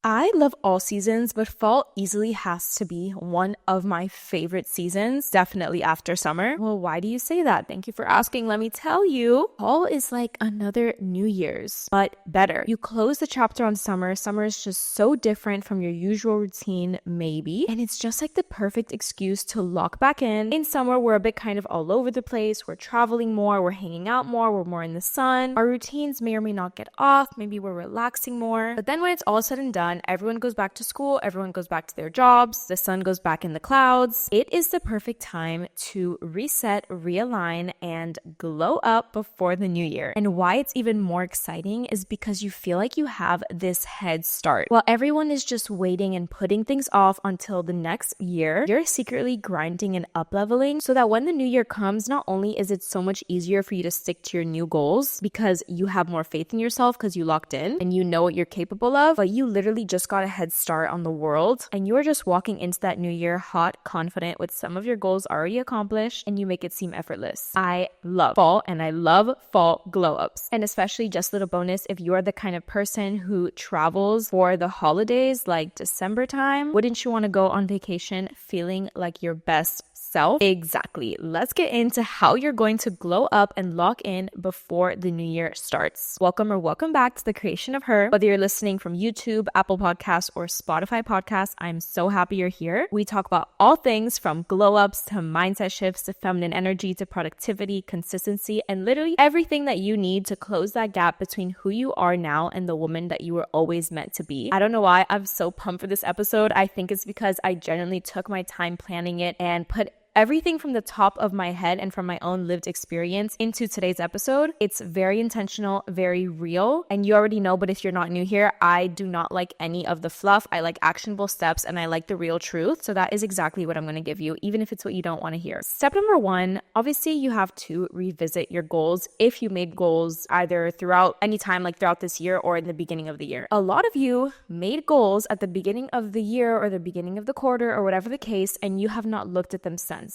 I love all seasons, but fall easily has to be one of my favorite seasons, definitely after summer. Well, why do you say that? Thank you for asking. Let me tell you. Fall is like another New Year's, but better. You close the chapter on summer. Summer is just so different from your usual routine, maybe. And it's just like the perfect excuse to lock back in. In summer, we're a bit kind of all over the place. We're traveling more, we're hanging out more, we're more in the sun. Our routines may or may not get off. Maybe we're relaxing more. But then when it's all said and done, everyone goes back to school, everyone goes back to their jobs, the sun goes back in the clouds. It is the perfect time to reset, realign, and glow up before the new year. And why it's even more exciting is because you feel like you have this head start. While everyone is just waiting and putting things off until the next year, you're secretly grinding and up-leveling so that when the new year comes, not only is it so much easier for you to stick to your new goals because you have more faith in yourself because you locked in and you know what you're capable of, but you literally just got a head start on the world and you're just walking into that new year hot, confident with some of your goals already accomplished, and you make it seem effortless. I love fall and I love fall glow ups. And especially, just a little bonus, if you are the kind of person who travels for the holidays like December time, wouldn't you want to go on vacation feeling like your best self? Exactly. Let's get into how you're going to glow up and lock in before the new year starts. Welcome back to the creation of her. Whether you're listening from YouTube, Apple Podcasts, or Spotify Podcasts, I'm so happy you're here. We talk about all things from glow ups to mindset shifts to feminine energy to productivity, consistency, and literally everything that you need to close that gap between who you are now and the woman that you were always meant to be. I don't know why I'm so pumped for this episode. I think it's because I genuinely took my time planning it and put everything from the top of my head and from my own lived experience into today's episode. It's very intentional, very real. And you already know, but if you're not new here, I do not like any of the fluff. I like actionable steps and I like the real truth. So that is exactly what I'm going to give you, even if it's what you don't want to hear. Step number one, obviously you have to revisit your goals if you made goals either throughout any time, like throughout this year or in the beginning of the year. A lot of you made goals at the beginning of the year or the beginning of the quarter or whatever the case, and you have not looked at them since.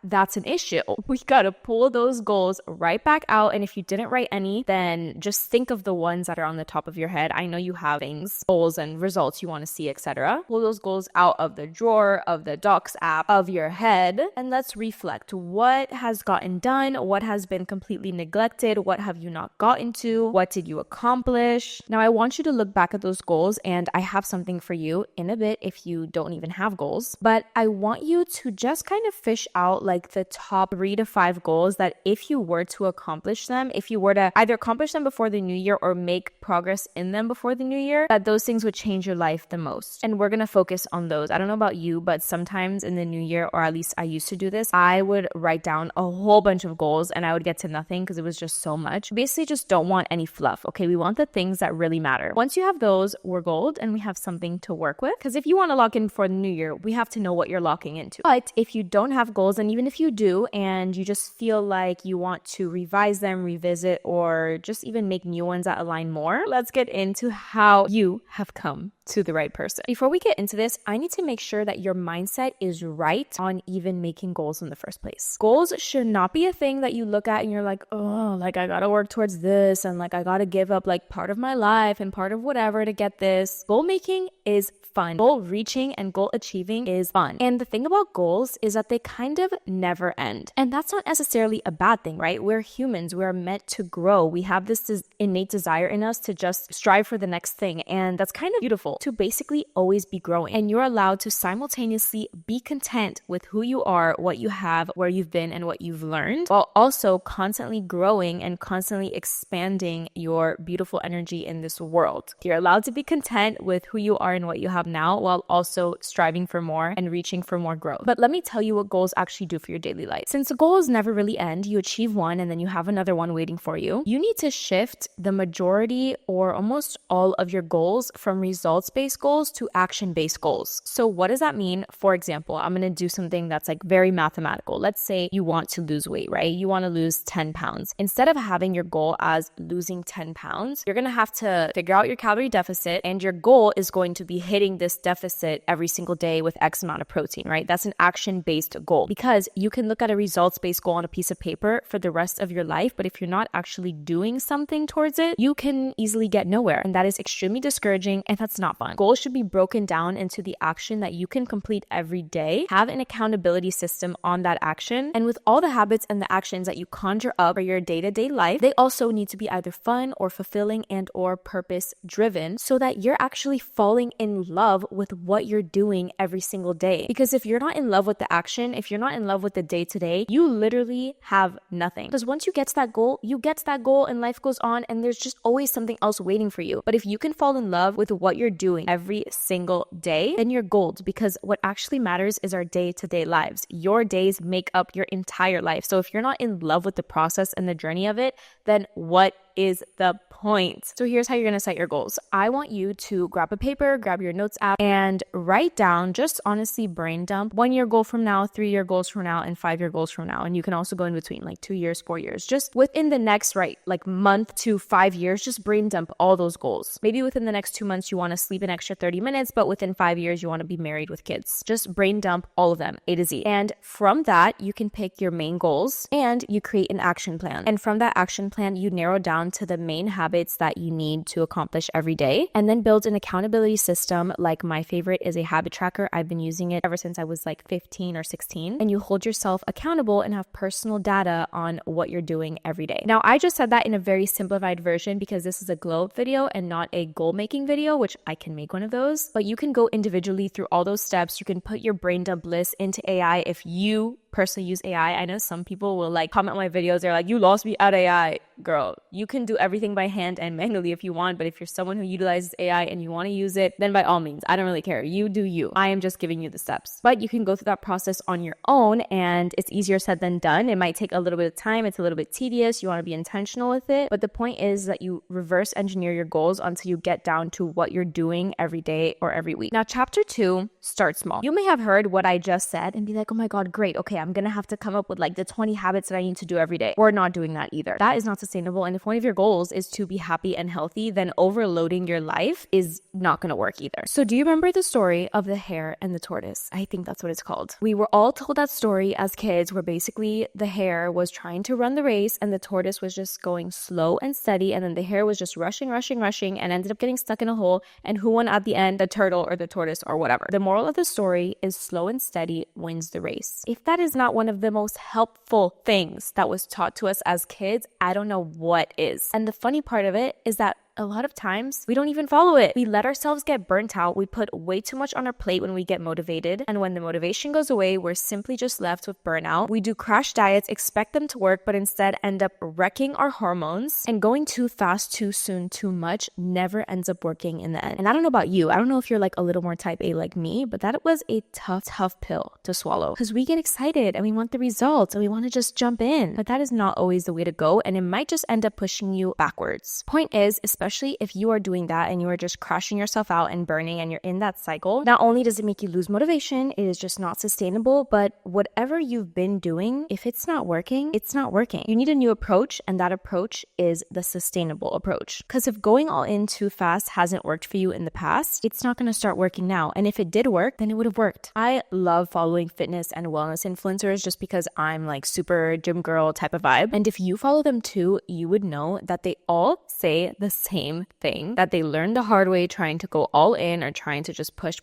That's an issue. We gotta pull those goals right back out. And if you didn't write any, then just think of the ones that are on the top of your head. I know you have things, goals and results you want to see, etc. Pull those goals out of the drawer, of the Docs app, of your head, and let's reflect. What has gotten done? What has been completely neglected? What have you not gotten to? What did you accomplish? Now, I want you to look back at those goals, and I have something for you in a bit if you don't even have goals. But I want you to just kind of fish out like the top 3 to 5 goals that if you were to accomplish them, if you were to either accomplish them before the new year or make progress in them before the new year, that those things would change your life the most. And we're going to focus on those. I don't know about you, but sometimes in the new year, or at least I used to do this, I would write down a whole bunch of goals and I would get to nothing because it was just so much. Basically, just don't want any fluff. Okay, we want the things that really matter. Once you have those, we're gold and we have something to work with. Because if you want to lock in for the new year, we have to know what you're locking into. But if you don't have goals, and even if you do and you just feel like you want to revise them, revisit, or just even make new ones that align more, let's get into how you have come to the right person. Before we get into this, I need to make sure that your mindset is right on even making goals in the first place. Goals should not be a thing that you look at and you're like, oh, like I gotta work towards this and like I gotta give up like part of my life and part of whatever to get this. Goal making is fun. Goal reaching and goal achieving is fun. And the thing about goals is that they kind of never end. And that's not necessarily a bad thing, right? We're humans. We're meant to grow. We have this innate desire in us to just strive for the next thing. And that's kind of beautiful, to basically always be growing. And you're allowed to simultaneously be content with who you are, what you have, where you've been, and what you've learned, while also constantly growing and constantly expanding your beautiful energy in this world. You're allowed to be content with who you are and what you have now, while also striving for more and reaching for more growth. But let me tell you what goals actually do for your daily life. Since the goals never really end, you achieve one and then you have another one waiting for you. You need to shift the majority or almost all of your goals from results-based goals to action-based goals. So what does that mean? For example, I'm going to do something that's like very mathematical. Let's say you want to lose weight, right? You want to lose 10 pounds. Instead of having your goal as losing 10 pounds, you're going to have to figure out your calorie deficit, and your goal is going to be hitting this deficit every single day with X amount of protein, right? That's an action-based goal, because you can look at a results-based goal on a piece of paper for the rest of your life, but if you're not actually doing something towards it, you can easily get nowhere. And that is extremely discouraging, and that's not not fun. Goals should be broken down into the action that you can complete every day. Have an accountability system on that action. And with all the habits and the actions that you conjure up for your day-to-day life, they also need to be either fun or fulfilling and or purpose driven so that you're actually falling in love with what you're doing every single day. Because if you're not in love with the action, if you're not in love with the day-to-day, you literally have nothing. Because once you get to that goal, you get to that goal and life goes on and there's just always something else waiting for you. But if you can fall in love with what you're doing every single day, then you're gold, because what actually matters is our day-to-day lives. Your days make up your entire life. So if you're not in love with the process and the journey of it, then what is the point? So here's how you're going to set your goals. I want you to grab a paper, grab your notes app, and write down, just honestly brain dump 1 year goal from now, 3 year goals from now, and 5 year goals from now. And you can also go in between, like 2 years, 4 years, just within the next, like month to 5 years, just brain dump all those goals. Maybe within the next 2 months, you want to sleep an extra 30 minutes, but within 5 years, you want to be married with kids. Just brain dump all of them, A to Z. And from that, you can pick your main goals and you create an action plan. And from that action plan, you narrow down to the main habits that you need to accomplish every day, and then build an accountability system. Like my favorite is a habit tracker. I've been using it ever since I was like 15 or 16, and you hold yourself accountable and have personal data on what you're doing every day. Now, I just said that in a very simplified version because this is a glow up video and not a goal making video, which I can make one of those, but you can go individually through all those steps. You can put your brain dump list into AI if you personally use AI. I know some people will like comment on my videos. They're like, you lost me at AI. Girl, you can do everything by hand and manually if you want, but if you're someone who utilizes AI and you want to use it, then by all means, I don't really care. You do you. I am just giving you the steps. But you can go through that process on your own, and it's easier said than done. It might take a little bit of time. It's a little bit tedious. You want to be intentional with it. But the point is that you reverse engineer your goals until you get down to what you're doing every day or every week. Now, chapter 2, start small. You may have heard what I just said and be like, oh my God, great. Okay, I'm going to have to come up with like the 20 habits that I need to do every day. We're not doing that either. That is not sustainable. And if one of your goals is to be happy and healthy, then overloading your life is not going to work either. So do you remember the story of the hare and the tortoise? I think that's what it's called. We were all told that story as kids where basically the hare was trying to run the race and the tortoise was just going slow and steady. And then the hare was just rushing and ended up getting stuck in a hole. And who won at the end? The turtle or the tortoise or whatever. The moral of the story is slow and steady wins the race. If that is not one of the most helpful things that was taught to us as kids, I don't know what is. And the funny part of it is that a lot of times we don't even follow it. We let ourselves get burnt out. We put way too much on our plate when we get motivated. And when the motivation goes away, we're simply just left with burnout. We do crash diets, expect them to work, but instead end up wrecking our hormones. And going too fast, too soon, too much never ends up working in the end. And I don't know about you. I don't know if you're like a little more type A like me, but that was a tough pill to swallow because we get excited and we want the results and we want to just jump in. But that is not always the way to go. And it might just end up pushing you backwards. Point is, especially if you are doing that and you are just crashing yourself out and burning and you're in that cycle, not only does it make you lose motivation, it is just not sustainable, but whatever you've been doing, if it's not working, it's not working. You need a new approach, and that approach is the sustainable approach. Because if going all in too fast hasn't worked for you in the past, it's not going to start working now. And if it did work, then it would have worked. I love following fitness and wellness influencers just because I'm like super gym girl type of vibe. And if you follow them too, you would know that they all say the same thing, that they learned the hard way trying to go all in or trying to just push.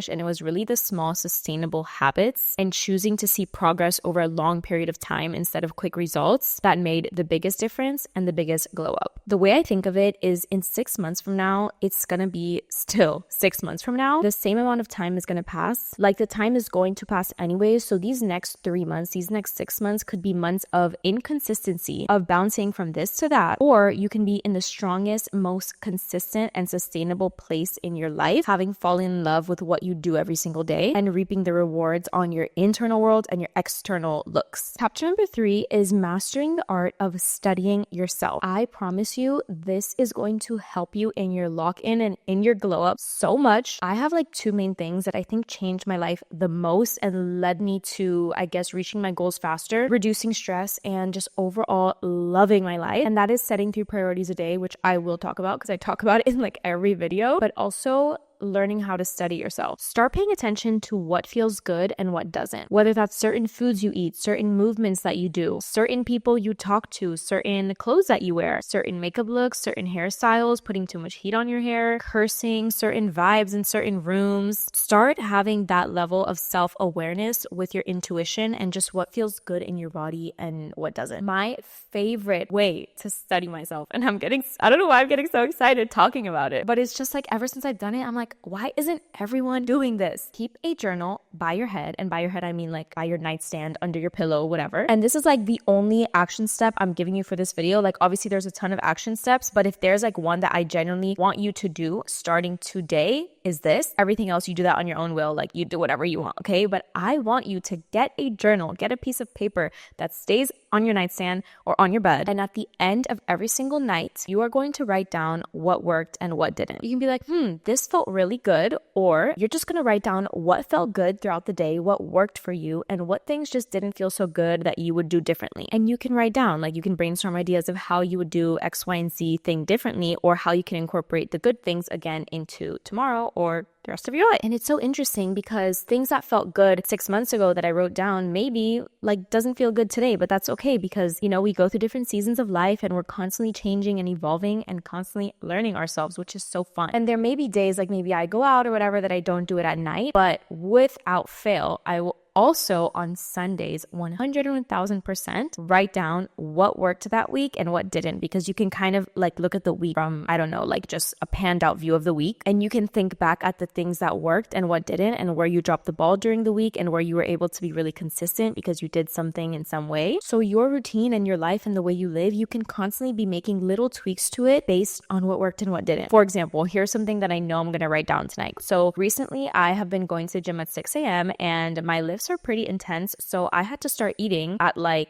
And it was really the small sustainable habits and choosing to see progress over a long period of time instead of quick results that made the biggest difference and the biggest glow up. The way I think of it is in 6 months from now, it's going to be still 6 months from now. The same amount of time is going to pass. Like the time is going to pass anyways. So these next 3 months, these next 6 months could be months of inconsistency, of bouncing from this to that, or you can be in the strongest, most consistent and sustainable place in your life, having fallen in love with what you do every single day and reaping the rewards on your internal world and your external looks. Chapter number 3 is mastering the art of studying yourself. I promise you, this is going to help you in your lock-in and in your glow up so much. I have like 2 main things that I think changed my life the most and led me to, I guess, reaching my goals faster, reducing stress, and just overall loving my life. And that is setting 3 priorities a day, which I will talk about because I talk about it in like every video, but also learning how to study yourself. Start paying attention to what feels good and what doesn't. Whether that's certain foods you eat, certain movements that you do, certain people you talk to, certain clothes that you wear, certain makeup looks, certain hairstyles, putting too much heat on your hair, cursing, certain vibes in certain rooms. Start having that level of self-awareness with your intuition and just what feels good in your body and what doesn't. My favorite way to study myself, and I don't know why I'm getting so excited talking about it, but it's just like ever since I've done it, I'm like, why isn't everyone doing this? Keep a journal by your head, and by your head I mean like by your nightstand, under your pillow, whatever. And this is like the only action step I'm giving you for this video. Like obviously there's a ton of action steps, but if there's like one that I genuinely want you to do starting today, is this. Everything else you do that on your own will, like you do whatever you want, okay? But I want you to get a journal, get a piece of paper that stays on your nightstand or on your bed, and at the end of every single night you are going to write down what worked and what didn't. You can be like, this felt really good, or you're just going to write down what felt good throughout the day, what worked for you, and what things just didn't feel so good that you would do differently. And you can write down, like you can brainstorm ideas of how you would do X, Y, and Z thing differently, or how you can incorporate the good things again into tomorrow or the rest of your life. And it's so interesting because things that felt good 6 months ago that I wrote down maybe like doesn't feel good today, but that's okay because, we go through different seasons of life and we're constantly changing and evolving and constantly learning ourselves, which is so fun. And there may be days like maybe I go out or whatever that I don't do it at night, but without fail, I will also on Sundays 1,000% write down what worked that week and what didn't, because you can kind of like look at the week from, I don't know, like just a panned out view of the week, and you can think back at the things that worked and what didn't, and where you dropped the ball during the week and where you were able to be really consistent because you did something in some way. So your routine and your life and the way you live, you can constantly be making little tweaks to it based on what worked and what didn't. For example, here's something that I know I'm going to write down tonight. So recently I have been going to the gym at 6 a.m. and my lifts are pretty intense. So I had to start eating at I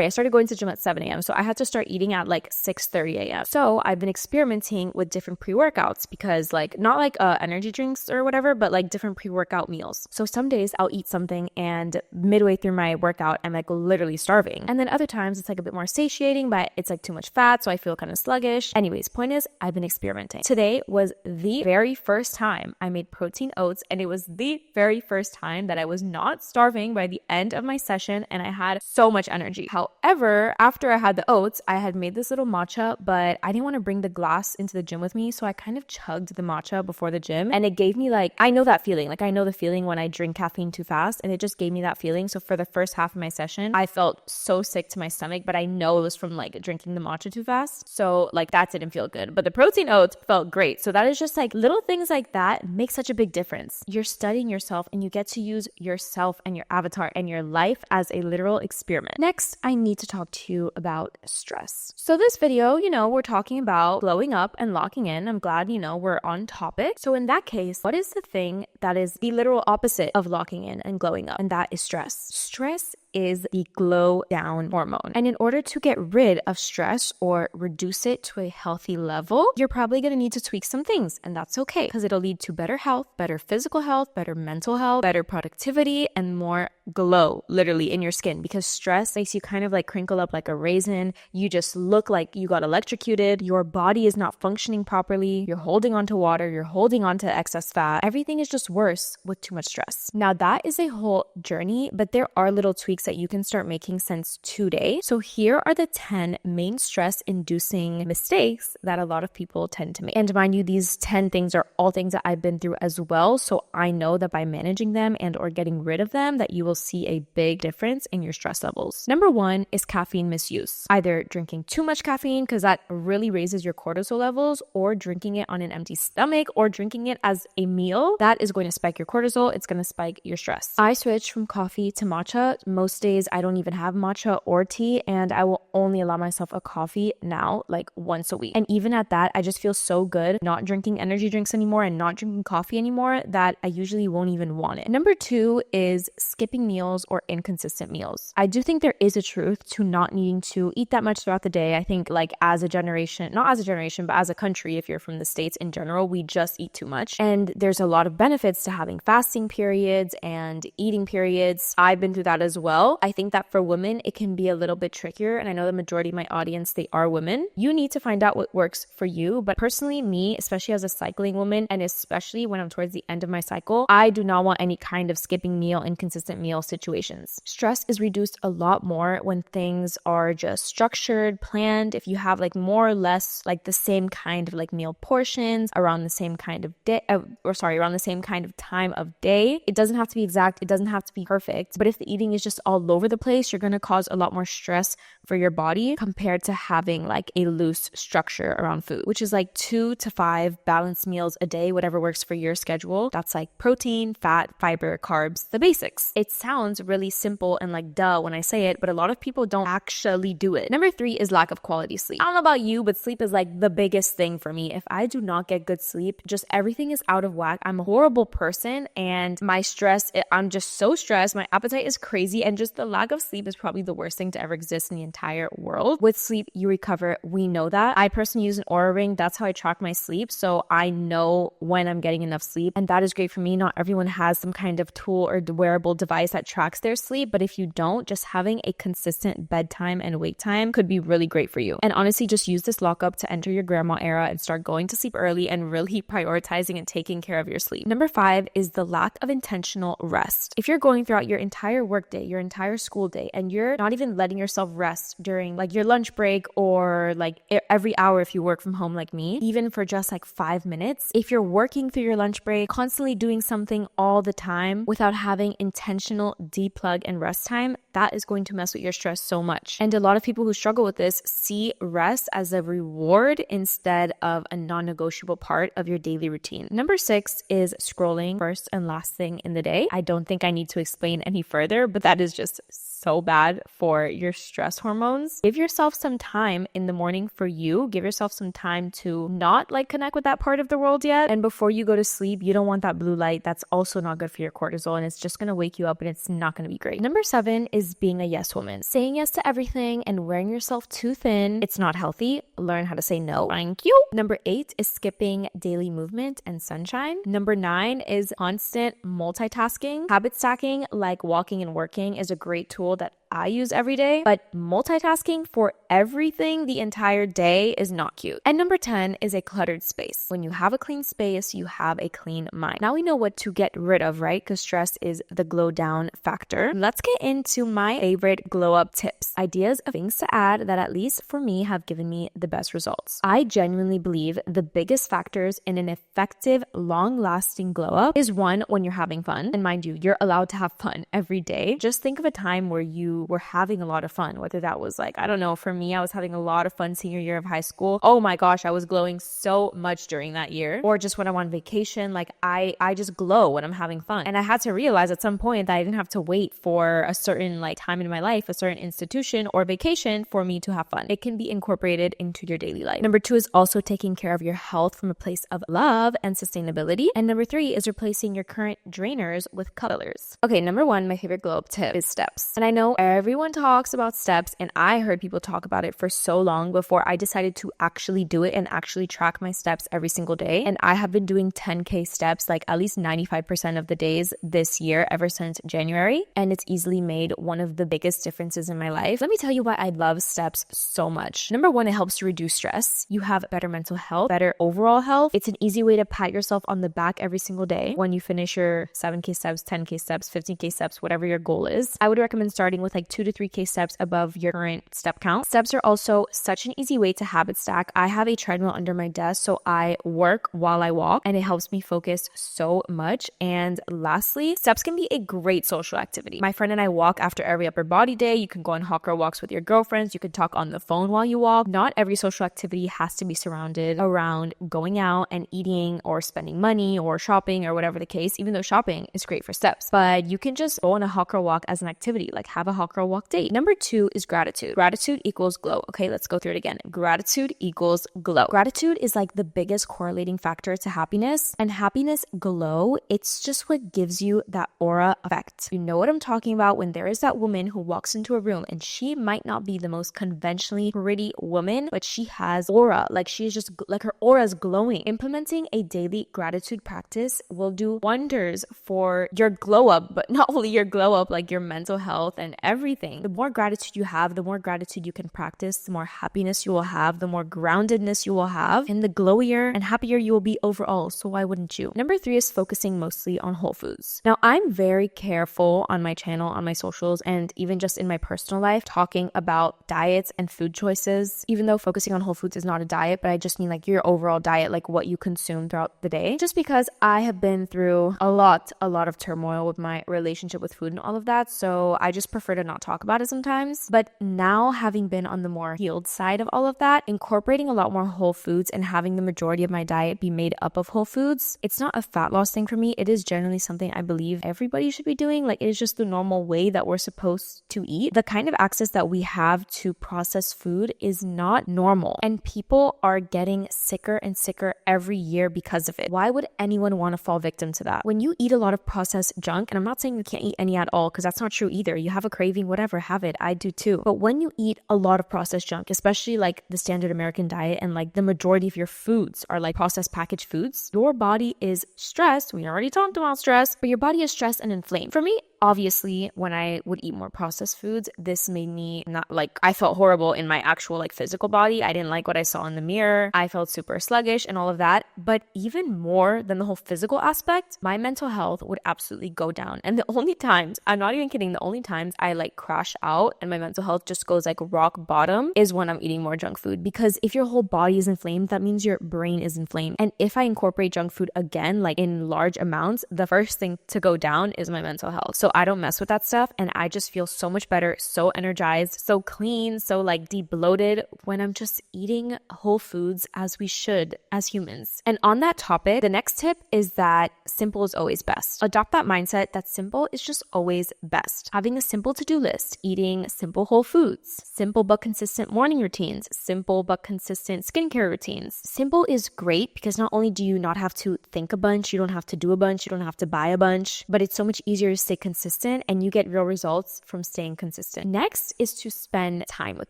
started going to the gym at 7 a.m. So I had to start eating at like 6:30 a.m. So I've been experimenting with different pre-workouts because not like energy drinks or whatever, but like different pre-workout meals. So some days I'll eat something and midway through my workout, I'm like literally starving. And then other times it's like a bit more satiating, but it's like too much fat. So I feel kind of sluggish. Anyways, point is I've been experimenting. Today was the very first time I made protein oats, and it was the very first time that I was not starving by the end of my session, and I had so much energy. However, after I had the oats, I had made this little matcha, but I didn't want to bring the glass into the gym with me, so I kind of chugged the matcha before the gym, and it gave me I know that feeling. I know the feeling when I drink caffeine too fast, and it just gave me that feeling. So for the first half of my session, I felt so sick to my stomach, but I know it was from drinking the matcha too fast. So that didn't feel good, but the protein oats felt great. So that is just little things like that make such a big difference. You're studying yourself, and you get to use yourself and your avatar and your life as a literal experiment. Next, I need to talk to you about stress. So this video, we're talking about glowing up and locking in. I'm glad, we're on topic. So in that case, what is the thing that is the literal opposite of locking in and glowing up? And that is stress. Stress is the glow down hormone. And in order to get rid of stress or reduce it to a healthy level, you're probably going to need to tweak some things. And that's okay, because it'll lead to better health, better physical health, better mental health, better productivity, and more glow literally in your skin, because stress makes you kind of crinkle up like a raisin. You just look like you got electrocuted. Your body is not functioning properly. You're holding onto water. You're holding onto excess fat. Everything is just worse with too much stress. Now that is a whole journey, but there are little tweaks that you can start making since today. So here are the 10 main stress-inducing mistakes that a lot of people tend to make. And mind you, these 10 things are all things that I've been through as well. So I know that by managing them and or getting rid of them, that you will see a big difference in your stress levels. Number one is caffeine misuse. Either drinking too much caffeine, because that really raises your cortisol levels, or drinking it on an empty stomach, or drinking it as a meal. That is going to spike your cortisol. It's going to spike your stress. I switched from coffee to matcha. Most days I don't even have matcha or tea, and I will only allow myself a coffee now once a week. And even at that, I just feel so good not drinking energy drinks anymore and not drinking coffee anymore that I usually won't even want it. Number two is skipping meals or inconsistent meals. I do think there is a truth to not needing to eat that much throughout the day. I think as a generation, not as a generation, but as a country, if you're from the States in general, we just eat too much. And there's a lot of benefits to having fasting periods and eating periods. I've been through that as well. well. I think that for women, it can be a little bit trickier. And I know the majority of my audience, they are women. You need to find out what works for you. But personally, me, especially as a cycling woman, and especially when I'm towards the end of my cycle, I do not want any kind of skipping meal, inconsistent meal situations. Stress is reduced a lot more when things are just structured, planned. If you have like more or less like the same kind of like meal portions around the same kind of day, around the same kind of time of day. It doesn't have to be exact. It doesn't have to be perfect. But if the eating is just all over the place, you're going to cause a lot more stress for your body compared to having like a loose structure around food, which is like 2 to 5 balanced meals a day, whatever works for your schedule. That's like protein, fat, fiber, carbs, the basics. It sounds really simple and like duh when I say it, but a lot of people don't actually do it. Number 3 is lack of quality sleep. I don't know about you, but sleep is like the biggest thing for me. If I do not get good sleep, just everything is out of whack. I'm a horrible person, and my stress, I'm just so stressed. My appetite is crazy, and just the lack of sleep is probably the worst thing to ever exist in the entire world. With sleep, you recover. We know that. I personally use an Oura Ring. That's how I track my sleep. So I know when I'm getting enough sleep, and that is great for me. Not everyone has some kind of tool or wearable device that tracks their sleep, but if you don't, just having a consistent bedtime and wake time could be really great for you. And honestly, just use this lockup to enter your grandma era and start going to sleep early and really prioritizing and taking care of your sleep. Number 5 is the lack of intentional rest. If you're going throughout your entire workday, your entire school day, and you're not even letting yourself rest during like your lunch break or like every hour if you work from home like me, even for just like 5 minutes, if you're working through your lunch break, constantly doing something all the time without having intentional deplug and rest time, that is going to mess with your stress so much. And a lot of people who struggle with this see rest as a reward instead of a non-negotiable part of your daily routine. Number 6 is scrolling first and last thing in the day. I don't think I need to explain any further, but that is just so bad for your stress hormones. Give yourself some time in the morning for you. Give yourself some time to not like connect with that part of the world yet. And before you go to sleep, you don't want that blue light. That's also not good for your cortisol, and it's just going to wake you up, and it's not going to be great. Number 7 is being a yes woman. Saying yes to everything and wearing yourself too thin. It's not healthy. Learn how to say no. Thank you. Number 8 is skipping daily movement and sunshine. Number 9 is constant multitasking. Habit stacking, like walking and working, is a great tool that I use every day, but multitasking for everything the entire day is not cute. And number 10 is a cluttered space. When you have a clean space, you have a clean mind. Now we know what to get rid of, right? Because stress is the glow down factor. Let's get into my favorite glow up tips, ideas of things to add that at least for me have given me the best results. I genuinely believe the biggest factors in an effective, long-lasting glow up is 1, when you're having fun. And mind you, you're allowed to have fun every day. Just think of a time where you were having a lot of fun, whether that was like, I don't know, for me, I was having a lot of fun senior year of high school. Oh my gosh, I was glowing so much during that year. Or just when I'm on vacation, like I just glow when I'm having fun. And I had to realize at some point that I didn't have to wait for a certain like time in my life, a certain institution or vacation for me to have fun. It can be incorporated into your daily life. Number 2 is also taking care of your health from a place of love and sustainability. And number 3 is replacing your current drainers with colors. Okay, number 1, my favorite glow up tip is steps. And I know everyone talks about steps, and I heard people talk about it for so long before I decided to actually do it and actually track my steps every single day. And I have been doing 10K steps like at least 95% of the days this year ever since January. And it's easily made one of the biggest differences in my life. Let me tell you why I love steps so much. Number 1, it helps to reduce stress. You have better mental health, better overall health. It's an easy way to pat yourself on the back every single day when you finish your 7K steps, 10K steps, 15K steps, whatever your goal is. I would recommend starting with like 2 to 3K steps above your current step count. Steps are also such an easy way to habit stack. I have a treadmill under my desk, so I work while I walk, and it helps me focus so much. And lastly, steps can be a great social activity. My friend and I walk after every upper body day. You can go on hawker walks with your girlfriends. You can talk on the phone while you walk. Not every social activity has to be surrounded around going out and eating or spending money or shopping or whatever the case, even though shopping is great for steps. But you can just go on a hawker walk as an activity, like have a hawker walk girl walk date. Number 2 is gratitude. Gratitude equals glow. Okay, let's go through it again. Gratitude equals glow. Gratitude is like the biggest correlating factor to happiness, and happiness glow, it's just what gives you that aura effect. You know what I'm talking about when there is that woman who walks into a room and she might not be the most conventionally pretty woman, but she has aura, like she's just like her aura is glowing. Implementing a daily gratitude practice will do wonders for your glow up, but not only your glow up, like your mental health and everything. The more gratitude you have, the more gratitude you can practice, the more happiness you will have, the more groundedness you will have, and the glowier and happier you will be overall. So why wouldn't you? Number 3 is focusing mostly on whole foods. Now, I'm very careful on my channel, on my socials, and even just in my personal life, talking about diets and food choices, even though focusing on whole foods is not a diet, but I just mean like your overall diet, like what you consume throughout the day, just because I have been through a lot of turmoil with my relationship with food and all of that. So I just prefer to not talk about it sometimes. But now, having been on the more healed side of all of that, incorporating a lot more whole foods and having the majority of my diet be made up of whole foods, it's not a fat loss thing for me. It is generally something I believe everybody should be doing. Like, it is just the normal way that we're supposed to eat. The kind of access that we have to processed food is not normal, and people are getting sicker and sicker every year because of it. Why would anyone want to fall victim to that? When you eat a lot of processed junk, and I'm not saying you can't eat any at all, because that's not true either. You have a craving, whatever, have it. I do too. But when you eat a lot of processed junk, especially like the standard American diet, and like the majority of your foods are like processed packaged foods, your body is stressed. We already talked about stress, but your body is stressed and inflamed. For me, obviously, when I would eat more processed foods, this made me not like, I felt horrible in my actual like physical body. I didn't like what I saw in the mirror. I felt super sluggish and all of that. But even more than the whole physical aspect, my mental health would absolutely go down. And the only times, I'm not even kidding, the only times I like crash out and my mental health just goes like rock bottom is when I'm eating more junk food. Because if your whole body is inflamed, that means your brain is inflamed. And if I incorporate junk food again, like in large amounts, the first thing to go down is my mental health. So I don't mess with that stuff, and I just feel so much better, so energized, so clean, so like de-bloated when I'm just eating whole foods as we should as humans. And on that topic, the next tip is that simple is always best. Adopt that mindset that simple is just always best. Having a simple to-do list, eating simple whole foods, simple but consistent morning routines, simple but consistent skincare routines. Simple is great because not only do you not have to think a bunch, you don't have to do a bunch, you don't have to buy a bunch, but it's so much easier to stay consistent, and you get real results from staying consistent. Next is to spend time with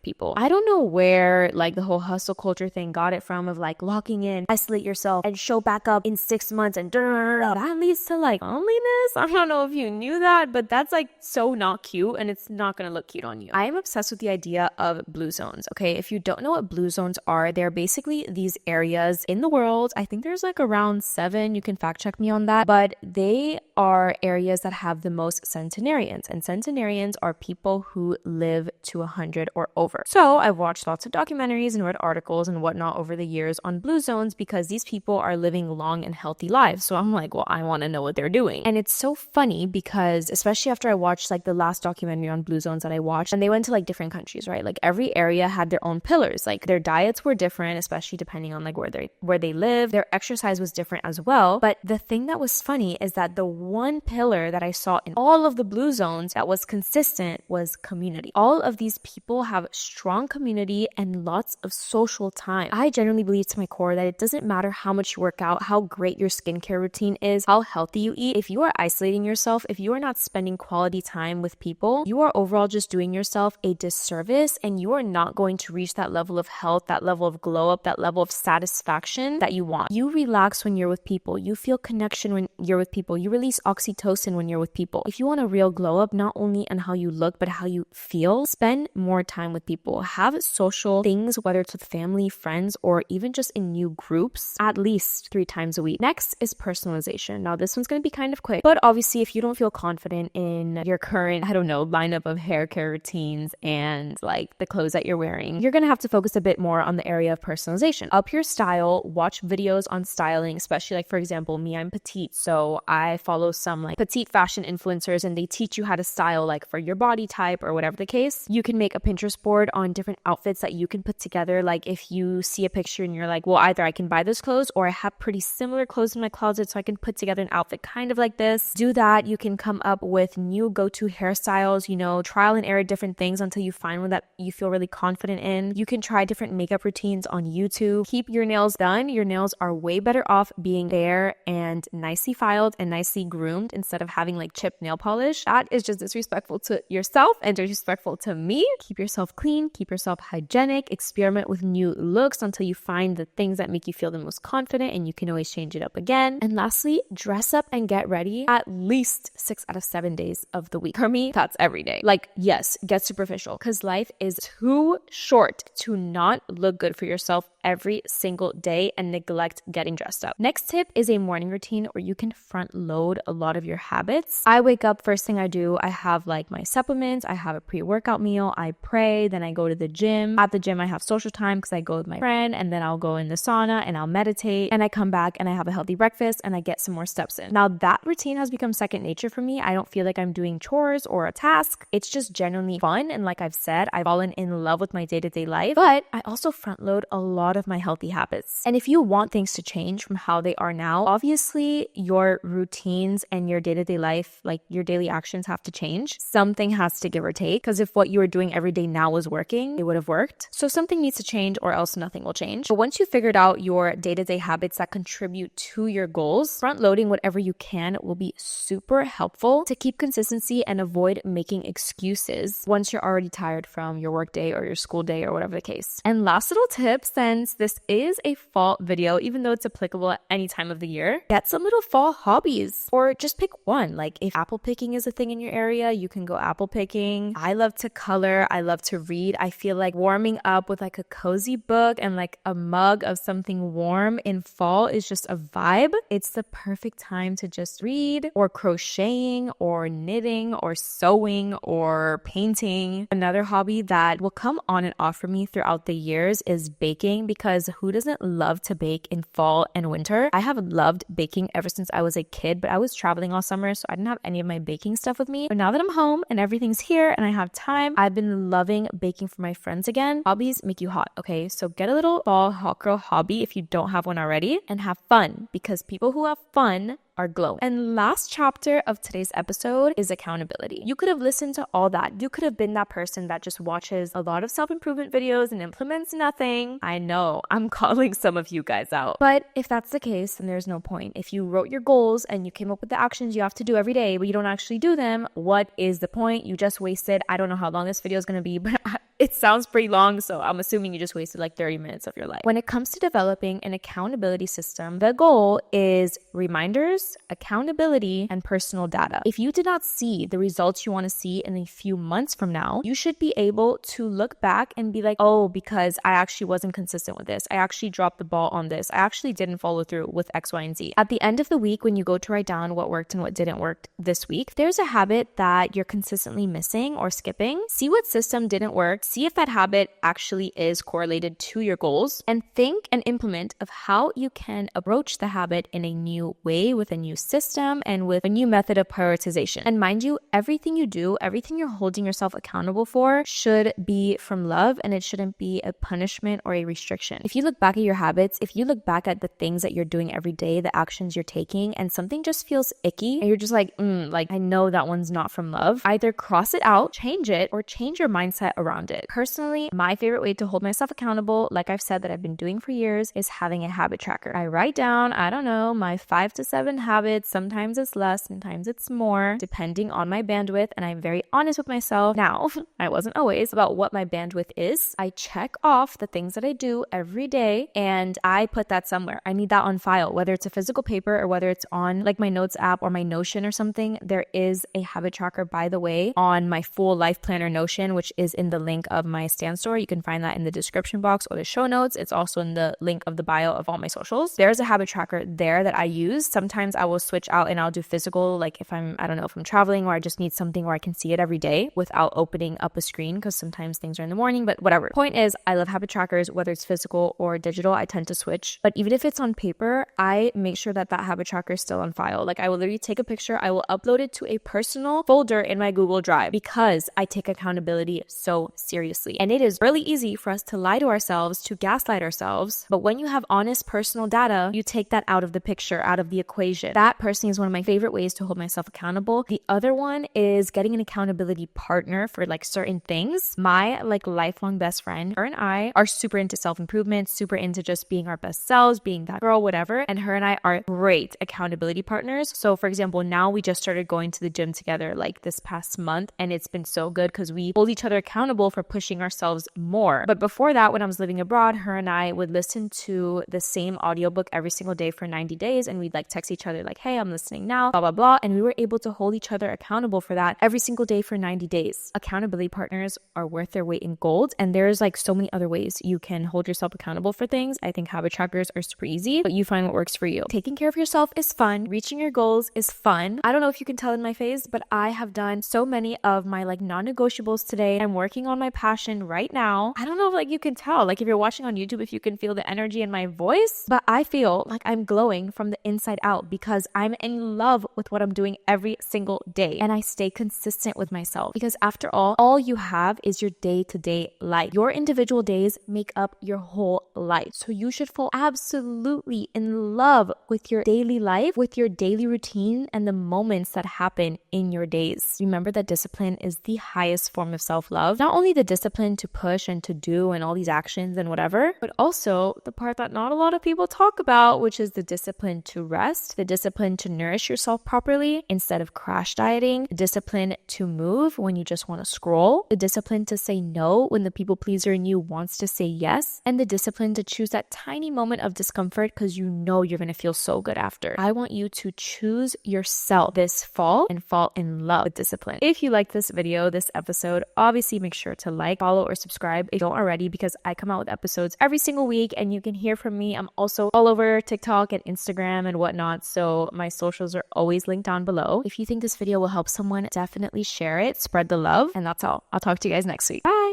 people. I don't know where like the whole hustle culture thing got it from, of like locking in, isolate yourself, and show back up in 6 months, and that leads to like loneliness. I don't know if you knew that, but that's like so not cute, and it's not gonna look cute on you. I am obsessed with the idea of blue zones. Okay, if you don't know what blue zones are, they're basically these areas in the world. I think there's like around 7. You can fact check me on that, but they are areas that have the most centenarians, and centenarians are people who live to 100 or over. So I've watched lots of documentaries and read articles and whatnot over the years on blue zones because these people are living long and healthy lives. So I'm like, well, I want to know what they're doing. And it's so funny because especially after I watched like the last documentary on blue zones that I watched, and they went to like different countries, right? Like every area had their own pillars. Like their diets were different, especially depending on like where they live. Their exercise was different as well. But the thing that was funny is that the one pillar that I saw in all of the blue zones that was consistent was community. All of these people have strong community and lots of social time. I genuinely believe to my core that it doesn't matter how much you work out, how great your skincare routine is, how healthy you eat. If you are isolating yourself, if you are not spending quality time with people, you are overall just doing yourself a disservice, and you are not going to reach that level of health, that level of glow up, that level of satisfaction that you want. You relax when you're with people. You feel connection when you're with people. You release oxytocin when you're with people. If you want a real glow up, not only on how you look, but how you feel, spend more time with people. Have social things, whether it's with family, friends, or even just in new groups, at least 3 times a week. Next is personalization. Now, this one's going to be kind of quick, but obviously if you don't feel confident in your current, lineup of hair care routines and like the clothes that you're wearing, you're going to have to focus a bit more on the area of personalization. Up your style, watch videos on styling, especially like, for example, me, I'm petite, so I follow some like petite fashion influencers influencers and they teach you how to style like for your body type or whatever the case. You can make a Pinterest board on different outfits that you can put together. Like if you see a picture and you're like, well, either I can buy this clothes or I have pretty similar clothes in my closet so I can put together an outfit kind of like this. Do that. You can come up with new go-to hairstyles, trial and error different things until you find one that you feel really confident in. You can try different makeup routines on YouTube. Keep your nails done. Your nails are way better off being bare and nicely filed and nicely groomed instead of having like chipped nail polish. That is just disrespectful to yourself and disrespectful to me. Keep yourself clean, keep yourself hygienic, experiment with new looks until you find the things that make you feel the most confident, and you can always change it up again. And lastly, dress up and get ready at least 6 out of 7 days of the week. For me, that's every day. Like, yes, get superficial because life is too short to not look good for yourself every single day and neglect getting dressed up. Next tip is a morning routine where you can front load a lot of your habits. I wake up, first thing I do, I have like my supplements, I have a pre-workout meal, I pray, then I go to the gym. At the gym, I have social time because I go with my friend, and then I'll go in the sauna and I'll meditate, and I come back and I have a healthy breakfast and I get some more steps in. Now that routine has become second nature for me. I don't feel like I'm doing chores or a task. It's just genuinely fun. And like I've said, I've fallen in love with my day-to-day life, but I also front load a lot of my healthy habits. And if you want things to change from how they are now, obviously your routines and your day-to-day life, like your daily actions have to change. Something has to give or take, because if what you were doing every day now was working, it would have worked. So something needs to change or else nothing will change. But once you figured out your day-to-day habits that contribute to your goals, front loading whatever you can will be super helpful to keep consistency and avoid making excuses once you're already tired from your work day or your school day or whatever the case. And last little tip, since this is a fall video, even though it's applicable at any time of the year, get some little fall hobbies or just pick one. Like if apple picking is a thing in your area, you can go apple picking. I love to color. I love to read. I feel like warming up with like a cozy book and like a mug of something warm in fall is just a vibe. It's the perfect time to just read or crocheting or knitting or sewing or painting. Another hobby that will come on and off for me throughout the years is baking, because who doesn't love to bake in fall and winter? I have loved baking ever since I was a kid, but I was traveling all summer, so I didn't have any of my baking stuff with me. But now that I'm home and everything's here and I have time, I've been loving baking for my friends again. Hobbies make you hot, okay? So get a little fall hot girl hobby if you don't have one already, and have fun, because people who have fun are glowing. And last chapter of today's episode is accountability. You could have listened to all that. You could have been that person that just watches a lot of self-improvement videos and implements nothing. I know, I'm calling some of you guys out. But if that's the case, then there's no point. If you wrote your goals and you came up with the actions you have to do every day, but you don't actually do them, what is the point? You just wasted, I don't know how long this video is going to be, but it sounds pretty long, so I'm assuming you just wasted like 30 minutes of your life. When it comes to developing an accountability system, the goal is reminders, accountability, and personal data. If you did not see the results you want to see in a few months from now, you should be able to look back and be like, oh, because I actually wasn't consistent with this. I actually dropped the ball on this. I actually didn't follow through with X, Y, and Z. At the end of the week, when you go to write down what worked and what didn't work this week, if there's a habit that you're consistently missing or skipping, see what system didn't work. See if that habit actually is correlated to your goals, and think and implement of how you can approach the habit in a new way, with a new system and with a new method of prioritization. And mind you, everything you do, everything you're holding yourself accountable for should be from love, and it shouldn't be a punishment or a restriction. If you look back at your habits, if you look back at the things that you're doing every day, the actions you're taking, and something just feels icky and you're just like, I know that one's not from love, either cross it out, change it, or change your mindset around it. Personally, my favorite way to hold myself accountable, like I've said that I've been doing for years, is having a habit tracker. I write down, I don't know, my 5 to 7 habits. Sometimes it's less, sometimes it's more, depending on my bandwidth. And I'm very honest with myself. Now, I wasn't always, about what my bandwidth is. I check off the things that I do every day and I put that somewhere. I need that on file, whether it's a physical paper or whether it's on like my notes app or my Notion or something. There is a habit tracker, by the way, on my full life planner Notion, which is in the link link of my Stan store. You can find that in the description box or the show notes. It's also in the link of the bio of all my socials. There's a habit tracker there that I use. Sometimes I will switch out and I'll do physical, like if I'm traveling or I just need something where I can see it every day without opening up a screen, because sometimes things are in the morning, but whatever. Point is, I love habit trackers, whether it's physical or digital. I tend to switch. But even if it's on paper, I make sure that habit tracker is still on file. Like I will literally take a picture, I will upload it to a personal folder in my Google Drive because I take accountability so seriously. And it is really easy for us to lie to ourselves, to gaslight ourselves. But when you have honest personal data, you take that out of the picture, out of the equation. That personally is one of my favorite ways to hold myself accountable. The other one is getting an accountability partner for like certain things. My like lifelong best friend, her and I are super into self-improvement, super into just being our best selves, being that girl, whatever. And her and I are great accountability partners. So for example, now we just started going to the gym together like this past month, and it's been so good because we hold each other accountable for pushing ourselves more. But before that, when I was living abroad, her and I would listen to the same audiobook every single day for 90 days, and we'd like text each other like, hey, I'm listening now, blah, blah, blah. And we were able to hold each other accountable for that every single day for 90 days. Accountability partners are worth their weight in gold. And there's like so many other ways you can hold yourself accountable for things. I think habit trackers are super easy, but you find what works for you. Taking care of yourself is fun. Reaching your goals is fun. I don't know if you can tell in my face, but I have done so many of my like non-negotiables today. I'm working on my passion right now. I don't know if like you can tell, like if you're watching on YouTube, if you can feel the energy in my voice, but I feel like I'm glowing from the inside out because I'm in love with what I'm doing every single day. And I stay consistent with myself because after all you have is your day-to-day life. Your individual days make up your whole life. So you should fall absolutely in love with your daily life, with your daily routine and the moments that happen in your days. Remember that discipline is the highest form of self-love. Not only the discipline to push and to do and all these actions and whatever, but also the part that not a lot of people talk about, which is the discipline to rest, the discipline to nourish yourself properly instead of crash dieting, the discipline to move when you just want to scroll, the discipline to say no when the people pleaser in you wants to say yes, and the discipline to choose that tiny moment of discomfort because you know you're going to feel so good after. I want you to choose yourself this fall and fall in love with discipline. If you like this video, this episode, obviously make sure to like, follow, or subscribe if you don't already, because I come out with episodes every single week and you can hear from me. I'm also all over TikTok and Instagram and whatnot, so my socials are always linked down below. If you think this video will help someone, definitely share it, spread the love, and that's all. I'll talk to you guys next week. Bye!